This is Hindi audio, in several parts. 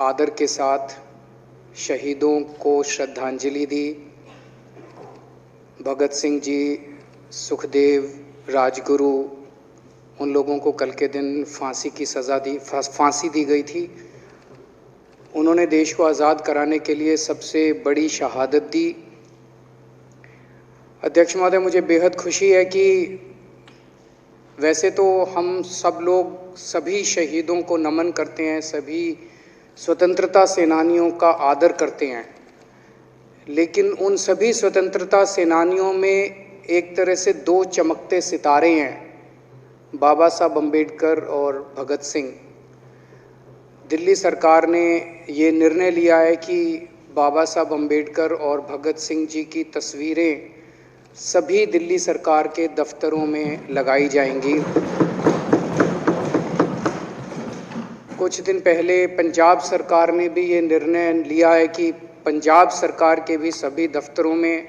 आदर के साथ शहीदों को श्रद्धांजलि दी। भगत सिंह जी, सुखदेव, राजगुरु, उन लोगों को कल के दिन फांसी दी गई थी। उन्होंने देश को आज़ाद कराने के लिए सबसे बड़ी शहादत दी। अध्यक्ष महोदय, मुझे बेहद खुशी है कि वैसे तो हम सब लोग सभी शहीदों को नमन करते हैं, सभी स्वतंत्रता सेनानियों का आदर करते हैं, लेकिन उन सभी स्वतंत्रता सेनानियों में एक तरह से दो चमकते सितारे हैं, बाबा साहब अम्बेडकर और भगत सिंह। दिल्ली सरकार ने ये निर्णय लिया है कि बाबा साहब अम्बेडकर और भगत सिंह जी की तस्वीरें सभी दिल्ली सरकार के दफ्तरों में लगाई जाएंगी। कुछ दिन पहले पंजाब सरकार ने भी ये निर्णय लिया है कि पंजाब सरकार के भी सभी दफ्तरों में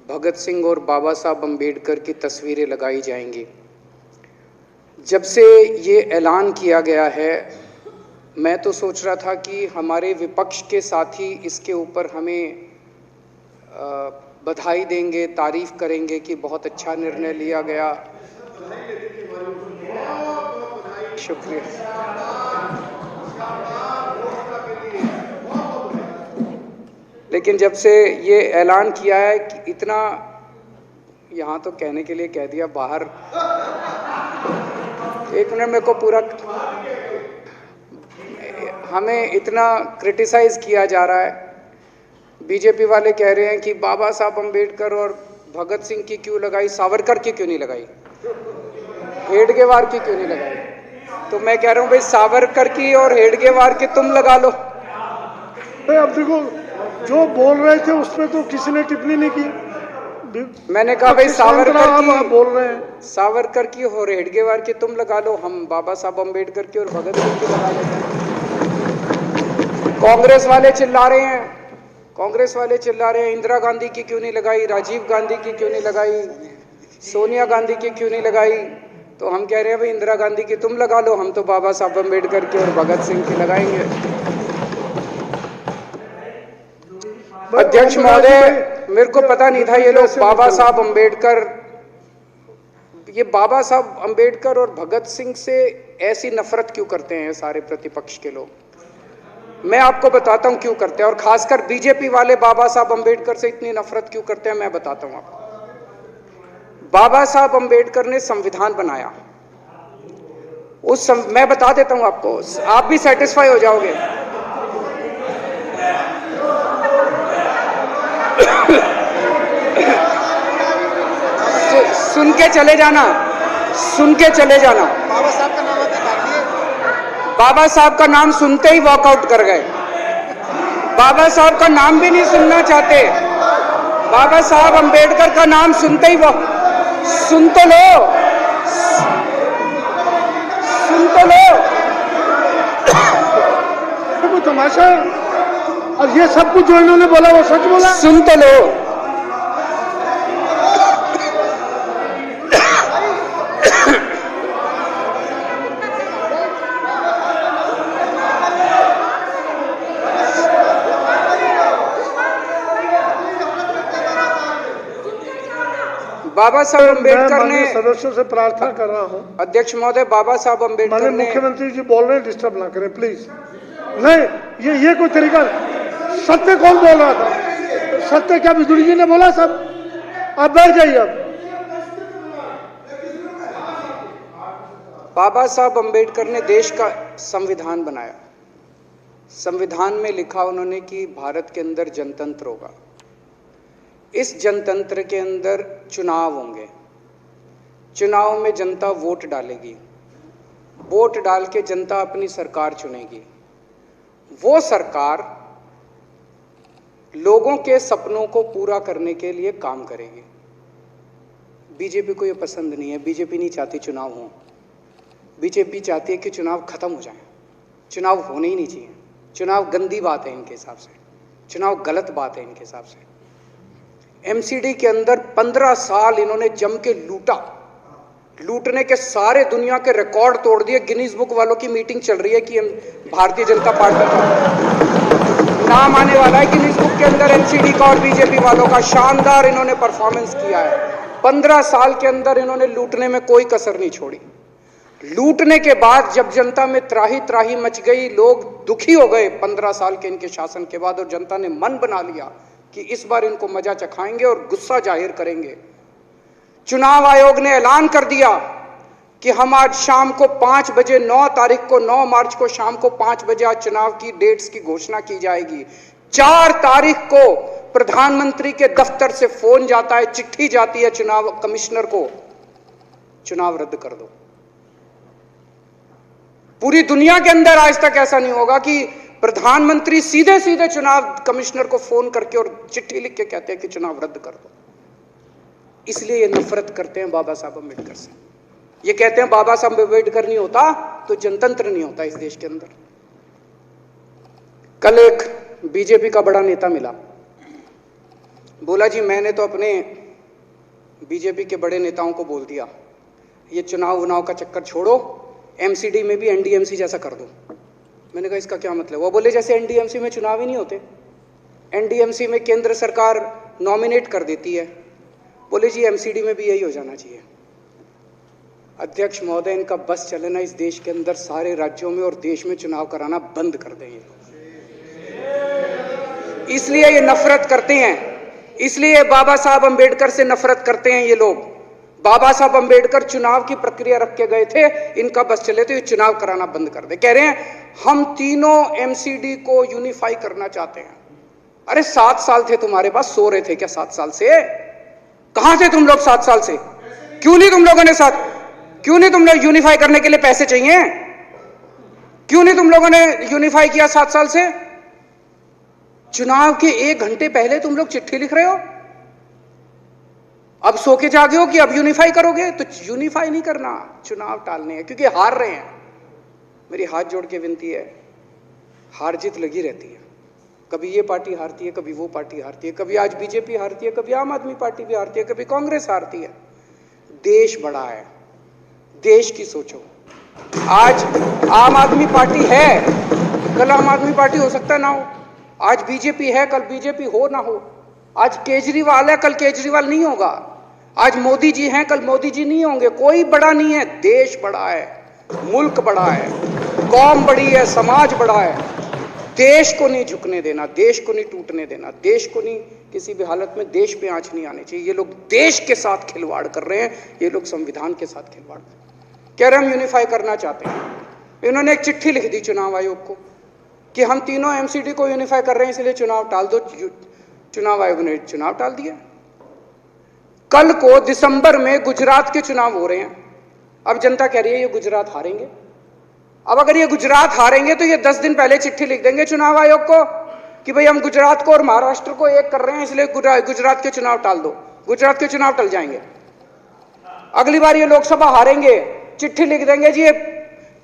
भगत सिंह और बाबा साहब अम्बेडकर की तस्वीरें लगाई जाएंगी। जब से ये ऐलान किया गया है, मैं तो सोच रहा था कि हमारे विपक्ष के साथी इसके ऊपर हमें बधाई देंगे, तारीफ करेंगे कि बहुत अच्छा निर्णय लिया गया। शुक्रिया। लेकिन जब से ये ऐलान किया है कि इतना, यहाँ तो कहने के लिए कह दिया, बाहर एक मिनट मेरे को पूरा, हमें इतना क्रिटिसाइज किया जा रहा है। बीजेपी वाले कह रहे हैं कि बाबा साहब अम्बेडकर और भगत सिंह की क्यों लगाई, सावरकर की क्यों नहीं लगाई, हेडगेवार की क्यों नहीं लगाई। तो मैं कह रहा हूं भाई, सावरकर की और हेडगेवार की तुम लगा लो। अब देखो, जो बोल रहे थे उसमें तो किसी ने टिप्पणी नहीं की। मैंने कहा भाई सावरकर की बोल रहे हैं, सावरकर की और हेडगेवार की तुम लगा लो, हम बाबा साहब अम्बेडकर की और भगत सिंह की लगा लेते हैं। कांग्रेस वाले चिल्ला रहे हैं, इंदिरा गांधी की क्यों नहीं लगाई, राजीव गांधी की क्यों नहीं लगाई, सोनिया गांधी की क्यों नहीं लगाई। तो हम कह रहे हैं भाई, इंदिरा गांधी की तुम लगा लो, हम तो बाबा साहब अम्बेडकर की और भगत सिंह की लगाएंगे। अध्यक्ष महोदय, मेरे को पता नहीं था ये लोग बाबा साहब अम्बेडकर और भगत सिंह से ऐसी नफरत क्यों करते हैं सारे प्रतिपक्ष के लोग। मैं आपको बताता हूं क्यों करते हैं, और खासकर बीजेपी वाले बाबा साहब अम्बेडकर से इतनी नफरत क्यों करते हैं, मैं बताता हूं आपको। बाबा साहब अम्बेडकर ने संविधान बनाया, मैं बता देता हूं आपको, आप भी सेटिस्फाई हो जाओगे। सुन के चले जाना। बाबा साहब का नाम सुनते ही वॉकआउट कर गए। बाबा साहब का नाम भी नहीं सुनना चाहते। बाबा साहब अम्बेडकर का नाम सुनते ही सुन तो लो। तो तमाशा, और ये सब कुछ जो इन्होंने बोला वो सच बोला। सुन तो लो। बाबा साहब अम्बेडकर ने, सदस्यों से प्रार्थना कर रहा हूं, अध्यक्ष महोदय, बाबा साहब अम्बेडकर ने, मुख्यमंत्री जी बोल रहे हैं, डिस्टर्ब ना करें प्लीज। नहीं, ये कोई तरीका। सत्य कौन बोल रहा था? सत्य क्या बिजुली जी ने बोला? सब आप बैठ जाइए। अब बाबा साहब अम्बेडकर ने देश का संविधान बनाया। संविधान में लिखा उन्होंने कि भारत के अंदर जनतंत्र होगा। इस जनतंत्र के अंदर चुनाव होंगे। चुनाव में जनता वोट डालेगी। वोट डाल के जनता अपनी सरकार चुनेगी। वो सरकार लोगों के सपनों को पूरा करने के लिए काम करेगी। बीजेपी को ये पसंद नहीं है। बीजेपी नहीं चाहती चुनाव हो। बीजेपी चाहती है कि चुनाव खत्म हो जाए। चुनाव होने ही नहीं चाहिए। चुनाव गंदी बात है इनके हिसाब से। चुनाव गलत बात है इनके हिसाब से। एमसीडी के अंदर 15 साल इन्होंने जम के लूटा। लूटने के सारे दुनिया के रिकॉर्ड तोड़ दिए। गिनीज बुक वालों की मीटिंग चल रही है कि हम भारतीय जनता पार्टी का नाम आने वाला है गिनीज बुक के अंदर, एनसीडी का और बीजेपी वालों का। शानदार इन्होंने परफॉर्मेंस किया है। 15 साल के अंदर इन्होंने लूटने में कोई कसर नहीं छोड़ी। लूटने के बाद जब जनता में त्राही त्राही मच गई, लोग दुखी हो गए 15 साल के इनके शासन के बाद, और जनता ने मन बना लिया कि इस बार इनको मजा चखाएंगे और गुस्सा जाहिर करेंगे। चुनाव आयोग ने ऐलान कर दिया कि हम आज शाम को 5 बजे 9 तारीख को 9 मार्च को शाम को 5 बजे आज चुनाव की डेट्स की घोषणा की जाएगी। 4 तारीख को प्रधानमंत्री के दफ्तर से फोन जाता है, चिट्ठी जाती है चुनाव कमिश्नर को, चुनाव रद्द कर दो। पूरी दुनिया के अंदर आज तक ऐसा नहीं होगा कि प्रधानमंत्री सीधे सीधे चुनाव कमिश्नर को फोन करके और चिट्ठी लिख के कहते हैं कि चुनाव रद्द कर दो। इसलिए ये नफरत करते हैं बाबा साहब अम्बेडकर से। ये कहते हैं बाबा साहब अम्बेडकर नहीं होता तो जनतंत्र नहीं होता इस देश के अंदर। कल एक बीजेपी का बड़ा नेता मिला, बोला जी मैंने तो अपने बीजेपी के बड़े नेताओं को बोल दिया ये चुनाव का चक्कर छोड़ो, एमसीडी में भी एनडीएमसी जैसा कर दो। मैंने कहा इसका क्या मतलब? वो बोले जैसे एनडीएमसी में चुनाव ही नहीं होते, एनडीएमसी में केंद्र सरकार नॉमिनेट कर देती है, बोले जी एमसीडी में भी यही हो जाना चाहिए। अध्यक्ष महोदय, इनका बस चले ना इस देश के अंदर सारे राज्यों में और देश में चुनाव कराना बंद कर दें। इसलिए ये नफरत करते हैं, इसलिए बाबा साहब अम्बेडकर से नफरत करते हैं ये लोग। बाबा साहब अम्बेडकर चुनाव की प्रक्रिया रख के गए थे, इनका बस चले तो ये चुनाव कराना बंद कर दे। कह रहे हैं हम तीनों एमसीडी को यूनिफाई करना चाहते हैं। अरे 7 साल थे तुम्हारे पास, सो रहे थे क्या 7 साल से? कहां थे तुम लोग 7 साल से? क्यों नहीं तुम लोगों ने क्यों नहीं तुम लोग यूनिफाई करने के लिए पैसे चाहिए? क्यों नहीं तुम लोगों ने यूनिफाई किया 7 साल से? चुनाव के 1 घंटे पहले तुम लोग चिट्ठी लिख रहे हो, अब सो के जागे हो कि अब यूनिफाई करोगे। तो यूनिफाई नहीं करना, चुनाव टालने हैं, क्योंकि हार रहे हैं। मेरी हाथ जोड़ के विनती है, हार जीत लगी रहती है, कभी ये पार्टी हारती है, कभी वो पार्टी हारती है, कभी आज बीजेपी हारती है, कभी आम आदमी पार्टी भी हारती है, कभी कांग्रेस हारती है। देश बड़ा है, देश की सोचो। आज आम आदमी पार्टी है, कल आम आदमी पार्टी हो सकता ना हो। आज बीजेपी है, कल बीजेपी हो ना हो। आज केजरीवाल है, कल केजरीवाल नहीं होगा। आज मोदी जी हैं, कल मोदी जी नहीं होंगे। कोई बड़ा नहीं है, देश बड़ा है, मुल्क बड़ा है, कौम बड़ी है, समाज बड़ा है। देश को नहीं झुकने देना, देश को नहीं टूटने देना, देश को नहीं किसी भी हालत में देश पे आंच नहीं आनी चाहिए। ये लोग देश के साथ खिलवाड़ कर रहे हैं, ये लोग संविधान के साथ खिलवाड़ कह रहे हैं। हम यूनिफाई करना चाहते हैं। इन्होंने एक चिट्ठी लिख दी चुनाव आयोग को कि हम तीनों एमसीडी को यूनिफाई कर रहे हैं, इसलिए चुनाव टाल दो। चुनाव आयोग ने चुनाव टाल दिया। कल को दिसंबर में गुजरात के चुनाव हो रहे हैं। अब जनता कह रही है ये गुजरात हारेंगे। अब अगर ये गुजरात हारेंगे तो ये 10 दिन पहले चिट्ठी लिख देंगे चुनाव आयोग को कि भाई हम गुजरात को और महाराष्ट्र को एक कर रहे हैं, इसलिए गुजरात के चुनाव टाल दो। गुजरात के चुनाव टल जाएंगे। अगली बार ये लोकसभा हारेंगे, चिट्ठी लिख देंगे जी ये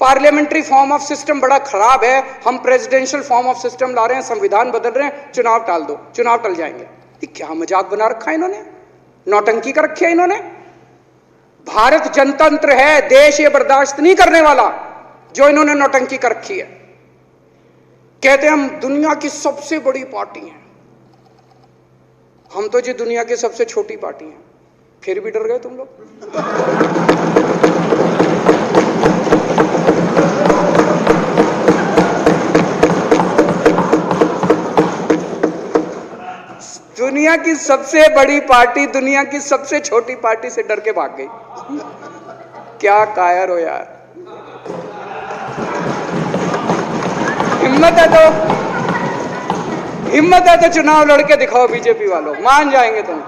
पार्लियामेंट्री फॉर्म ऑफ सिस्टम बड़ा खराब है, हम प्रेसिडेंशियल फॉर्म ऑफ सिस्टम ला रहे हैं, संविधान बदल रहे हैं, चुनाव टाल दो। चुनाव टल जाएंगे। ये क्या मजाक बना रखा है इन्होंने, नौटंकी कर रखी है इन्होंने। भारत जनतंत्र है, देश ये बर्दाश्त नहीं करने वाला जो इन्होंने नौटंकी कर रखी है। कहते हैं हम दुनिया की सबसे बड़ी पार्टी हैं, हम तो जी दुनिया की सबसे छोटी पार्टी हैं। फिर भी डर गए तुम लोग। दुनिया की सबसे बड़ी पार्टी दुनिया की सबसे छोटी पार्टी से डर के भाग गई। क्या कायर हो यार। हिम्मत है तो चुनाव लड़के दिखाओ बीजेपी वालों, मान जाएंगे तुम।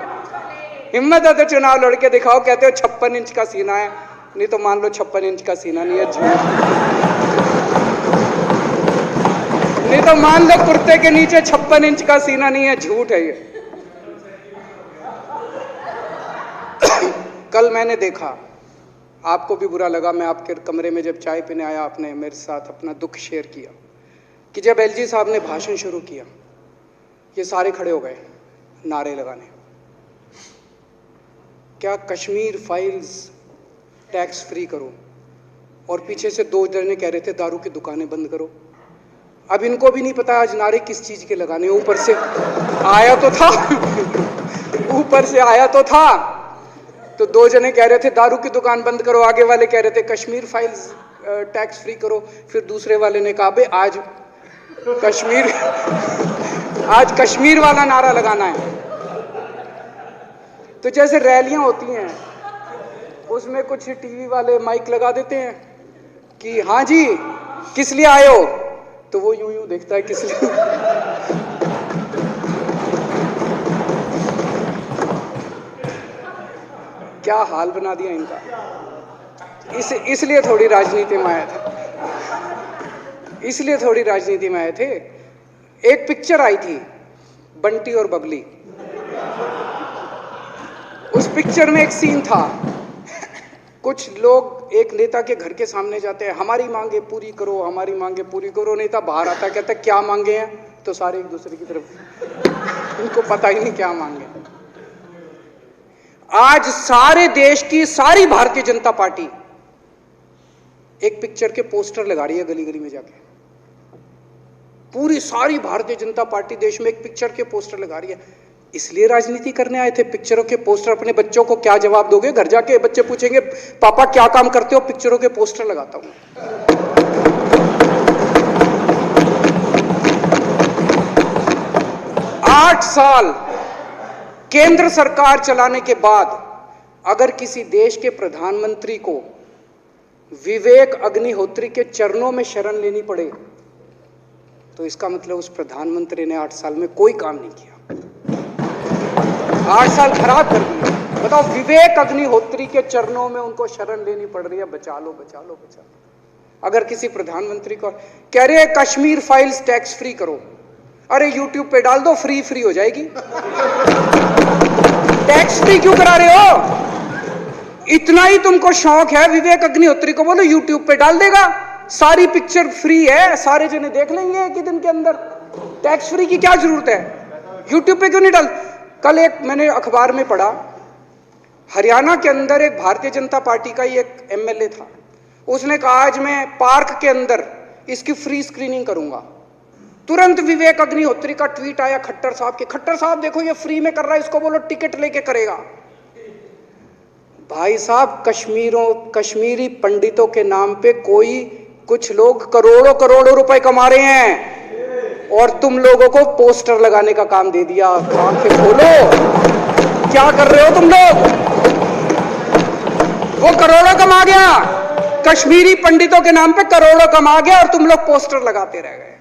हिम्मत है तो चुनाव लड़के दिखाओ। कहते हो 56 इंच का सीना है, नहीं तो मान लो 56 इंच का सीना नहीं है, झूठ। नहीं तो मान लो कुर्ते के नीचे 56 इंच का सीना नहीं है, झूठ है ये। कल मैंने देखा, आपको भी बुरा लगा, मैं आपके कमरे में जब चाय पीने आया, आपने मेरे साथ अपना दुख शेयर किया कि जब एलजी साहब ने भाषण शुरू किया, ये सारे खड़े हो गए नारे लगाने। क्या कश्मीर फाइल्स टैक्स फ्री करो, और पीछे से 2 जने कह रहे थे दारू की दुकानें बंद करो। अब इनको भी नहीं पता आज नारे किस चीज के लगाने, ऊपर से आया तो था ऊपर से आया तो था। तो 2 जने कह रहे थे दारू की दुकान बंद करो, आगे वाले कह रहे थे कश्मीर फाइल्स टैक्स फ्री करो, फिर दूसरे वाले ने कहा बे आज कश्मीर वाला नारा लगाना है। तो जैसे रैलियां होती हैं उसमें कुछ टीवी वाले माइक लगा देते हैं कि हाँ जी किस लिए आए हो, तो वो यूं यूं देखता है किस लिए क्या हाल बना दिया इनका। इसलिए थोड़ी राजनीति में आया था, इसलिए थोड़ी राजनीति में आए थे। एक पिक्चर आई थी बंटी और बबली, उस पिक्चर में एक सीन था, कुछ लोग एक नेता के घर के सामने जाते हैं, हमारी मांगे पूरी करो, हमारी मांगे पूरी करो। नेता बाहर आता कहता है क्या मांगे हैं, तो सारे एक दूसरे की तरफ, उनको पता ही नहीं क्या मांगे। आज सारे देश की सारी भारतीय जनता पार्टी एक पिक्चर के पोस्टर लगा रही है गली गली में जाके। पूरी सारी भारतीय जनता पार्टी देश में एक पिक्चर के पोस्टर लगा रही है। इसलिए राजनीति करने आए थे, पिक्चरों के पोस्टर। अपने बच्चों को क्या जवाब दोगे? घर जाके बच्चे पूछेंगे पापा क्या काम करते हो? पिक्चरों के पोस्टर लगाता हूं। 8 साल केंद्र सरकार चलाने के बाद अगर किसी देश के प्रधानमंत्री को विवेक अग्निहोत्री के चरणों में शरण लेनी पड़े तो इसका मतलब उस प्रधानमंत्री ने 8 साल में कोई काम नहीं किया, 8 साल खराब कर दिए। बताओ, विवेक अग्निहोत्री के चरणों में उनको शरण लेनी पड़ रही है, बचा लो बचा लो बचा लो। अगर किसी प्रधानमंत्री को कह रहे हैं कश्मीर फाइल्स टैक्स फ्री करो, अरे यूट्यूब पे डाल दो, फ्री हो जाएगी। टैक्स फ्री क्यों करा रहे हो? इतना ही तुमको शौक है, विवेक अग्निहोत्री को बोलो यूट्यूब पे डाल देगा, सारी पिक्चर फ्री है, सारे जने देख लेंगे एक ही दिन के अंदर। टैक्स फ्री की क्या जरूरत है? यूट्यूब पे क्यों नहीं डाल? कल एक मैंने अखबार में पढ़ा, हरियाणा के अंदर एक भारतीय जनता पार्टी का ही एक एमएलए था, उसने कहा आज मैं पार्क के अंदर इसकी फ्री स्क्रीनिंग करूंगा। तुरंत विवेक अग्निहोत्री का ट्वीट आया खट्टर साहब के, खट्टर साहब देखो ये फ्री में कर रहा है, इसको बोलो टिकट लेके करेगा। भाई साहब, कश्मीरी पंडितों के नाम पे कुछ लोग करोड़ों रुपए कमा रहे हैं और तुम लोगों को पोस्टर लगाने का काम दे दिया। आंखें खोलो, क्या कर रहे हो तुम लोग? वो करोड़ों कमा गया, कश्मीरी पंडितों के नाम पे करोड़ों कमा गया और तुम लोग पोस्टर लगाते रह गए।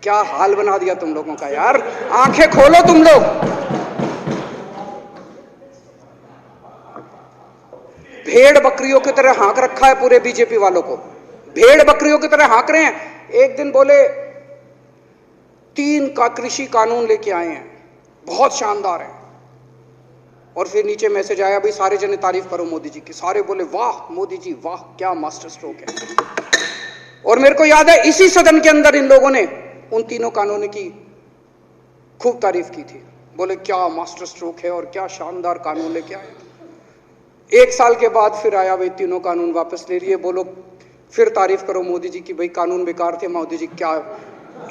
क्या हाल बना दिया तुम लोगों का यार, आंखें खोलो तुम लोग। भेड़ बकरियों की तरह हाँक रखा है पूरे बीजेपी वालों को, भेड़ बकरियों की तरह हाँक रहे हैं। एक दिन बोले 3 का कृषि कानून लेके आए हैं, बहुत शानदार है, और फिर नीचे मैसेज आया भाई सारे जने तारीफ करो मोदी जी की। सारे बोले वाह मोदी जी वाह, क्या मास्टर स्ट्रोक है। और मेरे को याद है इसी सदन के अंदर इन लोगों ने उन 3 कानूनों की खूब तारीफ की थी, बोले क्या मास्टर स्ट्रोक है और क्या शानदार कानून लेके आए। 1 साल के बाद फिर आया भाई 3 कानून वापस ले लिए, बोलो फिर तारीफ करो मोदी जी की, भाई कानून बेकार थे मोदी जी। क्या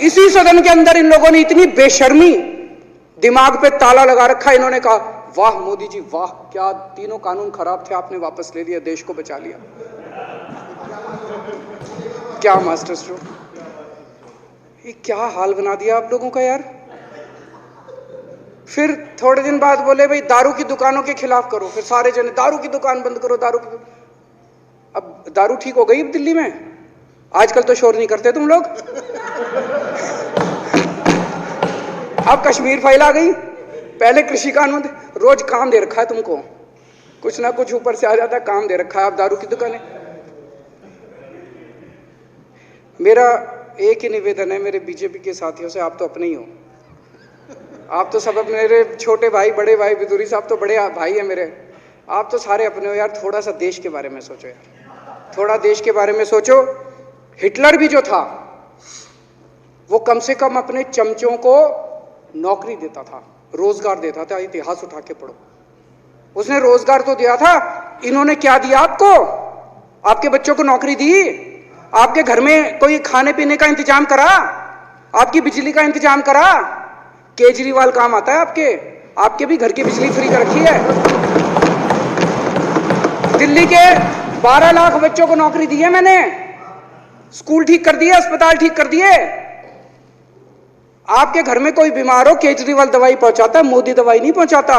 इसी सदन के अंदर इन लोगों ने इतनी बेशर्मी, दिमाग पे ताला लगा रखा, इन्होंने कहा वाह मोदी जी वाह, क्या 3 कानून खराब थे आपने वापस ले लिया, देश को बचा लिया। क्या मास्टर स्ट्रोक, ये क्या हाल बना दिया आप लोगों का यार। फिर थोड़े दिन बाद बोले भाई दारू की दुकानों के खिलाफ करो, फिर सारे जने दारू की दुकान बंद करो, अब दारू ठीक हो गई दिल्ली में? आजकल तो शोर नहीं करते तुम लोग। अब कश्मीर फाइल आ गई, पहले कृषि कानून, रोज काम दे रखा है तुमको, कुछ ना कुछ ऊपर से आ जाता है, काम दे रखा है। अब दारू की दुकानें। मेरा एक ही निवेदन है मेरे बीजेपी के साथियों से, आप तो अपने ही हो, आप तो सब अपने, मेरे छोटे भाई बड़े भाई विदुरी साहब तो बड़े भाई हैं मेरे, आप तो सारे अपने हो यार। थोड़ा सा देश के बारे में सोचो यार, थोड़ा देश के बारे में सोचो। हिटलर भी जो था वो कम से कम अपने चमचों को नौकरी देता था, रोजगार देता था। इतिहास उठा के पढ़ो, उसने रोजगार तो दिया था, इन्होंने क्या दिया आपको? आपके बच्चों को नौकरी दी? आपके घर में कोई खाने पीने का इंतजाम करा? आपकी बिजली का इंतजाम करा? केजरीवाल काम आता है आपके? आपके भी घर की बिजली फ्री कर रखी है। दिल्ली के 12 लाख बच्चों को नौकरी दी है मैंने, स्कूल ठीक कर दिए, अस्पताल ठीक कर दिए। आपके घर में कोई बीमार हो, केजरीवाल दवाई पहुंचाता है, मोदी दवाई नहीं पहुंचाता।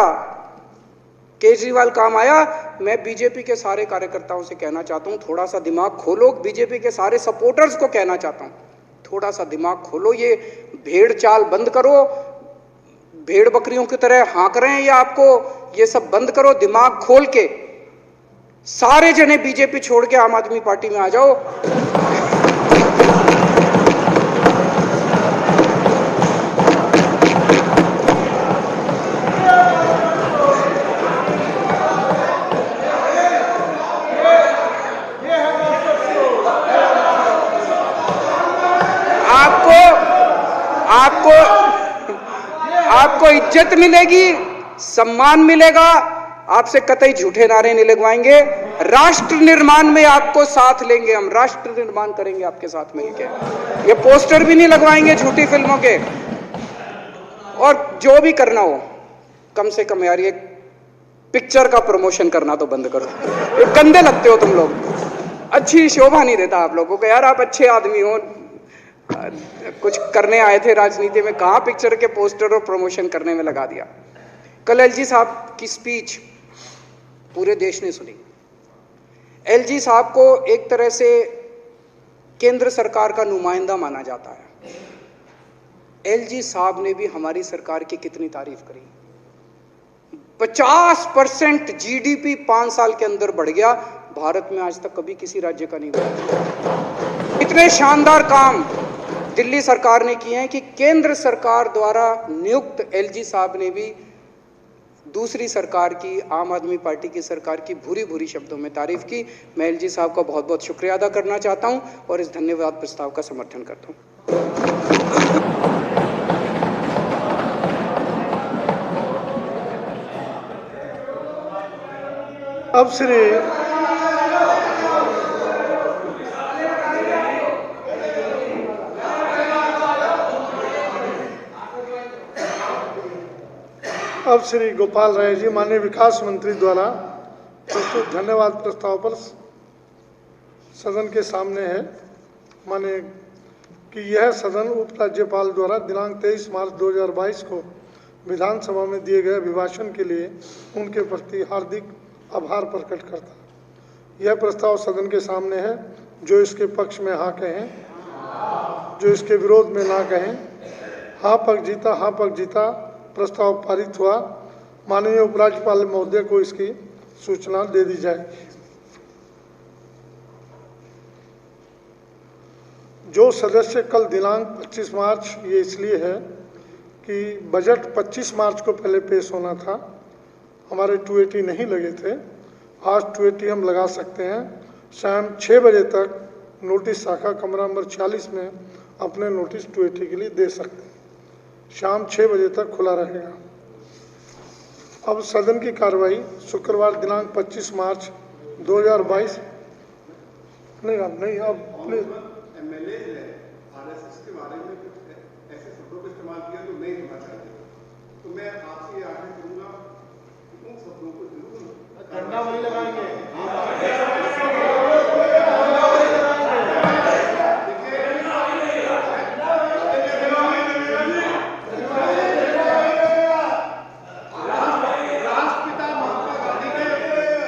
केजरीवाल काम आया। मैं बीजेपी के सारे कार्यकर्ताओं से कहना चाहता हूं, थोड़ा सा दिमाग खोलो। बीजेपी के सारे सपोर्टर्स को कहना चाहता हूं, थोड़ा सा दिमाग खोलो। ये भेड़ चाल बंद करो, भेड़ बकरियों की तरह हाँक रहे हैं ये आपको, ये सब बंद करो। दिमाग खोल के सारे जने बीजेपी छोड़ के आम आदमी पार्टी में आ जाओ। आपको इज्जत मिलेगी, सम्मान मिलेगा। आपसे कतई झूठे नारे नहीं लगवाएंगे। राष्ट्र निर्माण में आपको साथ लेंगे हम, राष्ट्र निर्माण करेंगे आपके साथ मिलकर। ये पोस्टर भी नहीं लगवाएंगे झूठी फिल्मों के। और जो भी करना हो, कम से कम यार ये पिक्चर का प्रमोशन करना तो बंद करो। ये गंदे लगते हो तुम लोग, अच्छी शोभा नहीं देता आप लोगों को। यार आप अच्छे आदमी हो, कुछ करने आए थे राजनीति में, कहां पिक्चर के पोस्टर और प्रमोशन करने में लगा दिया। कल एलजी साहब की स्पीच पूरे देश ने सुनी। एलजी साहब को एक तरह से केंद्र सरकार का नुमाइंदा माना जाता है। एलजी साहब ने भी हमारी सरकार की कितनी तारीफ करी। 50% जीडीपी 5 साल के अंदर बढ़ गया। भारत में आज तक कभी किसी राज्य का नहीं बढ़ा। इतने शानदार काम दिल्ली सरकार ने किए हैं कि केंद्र सरकार द्वारा नियुक्त एलजी साहब ने भी दूसरी सरकार की, आम आदमी पार्टी की सरकार की भूरी भूरी शब्दों में तारीफ की। मैं एलजी साहब का बहुत बहुत शुक्रिया अदा करना चाहता हूं और इस धन्यवाद प्रस्ताव का समर्थन करता हूं। अब श्री गोपाल राय जी माननीय विकास मंत्री द्वारा प्रस्तुत धन्यवाद प्रस्ताव पर सदन के सामने है। माने कि यह सदन उपराज्यपाल द्वारा दिनांक 23 मार्च 2022 को विधानसभा में दिए गए अभिभाषण के लिए उनके प्रति हार्दिक आभार प्रकट करता है। यह प्रस्ताव सदन के सामने है। जो इसके पक्ष में हाँ कहें, जो इसके विरोध में ना कहें। हाँ पक्ष जीता प्रस्ताव पारित हुआ। माननीय उपराज्यपाल महोदय को इसकी सूचना दे दी जाएगी। जो सदस्य कल दिनांक 25 मार्च, ये इसलिए है कि बजट 25 मार्च को पहले पेश होना था, हमारे 280 नहीं लगे थे। आज 280 हम लगा सकते हैं। शाम 6 बजे तक नोटिस शाखा कमरा नंबर 46 में अपने नोटिस 280 के लिए दे सकते हैं। शाम 6 बजे तक खुला रहेगा। अब सदन की कार्रवाई शुक्रवार दिनांक 25 मार्च 2022 नहीं अब प्लीज एमएलए आरएसएस के बारे में ऐसे शब्दों का इस्तेमाल किया तो नहीं होना चाहिए। तो मैं आपसे आग्रह करूंगा कि उन शब्दों को जरूर डंडा वही लगाएंगे।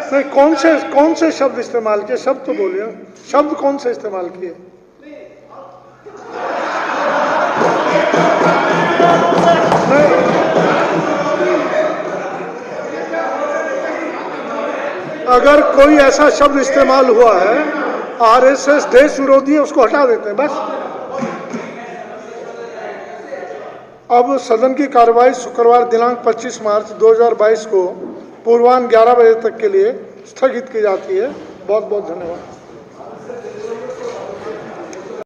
नहीं, कौन से शब्द इस्तेमाल किए? शब्द तो बोलिए, शब्द कौन से इस्तेमाल किए? अगर कोई ऐसा शब्द इस्तेमाल हुआ है, आरएसएस देश विरोधी है, उसको हटा देते हैं बस। अब सदन की कार्रवाई शुक्रवार दिनांक 25 मार्च 2022 को पूर्वाह्न 11 बजे तक के लिए स्थगित की जाती है। बहुत बहुत धन्यवाद।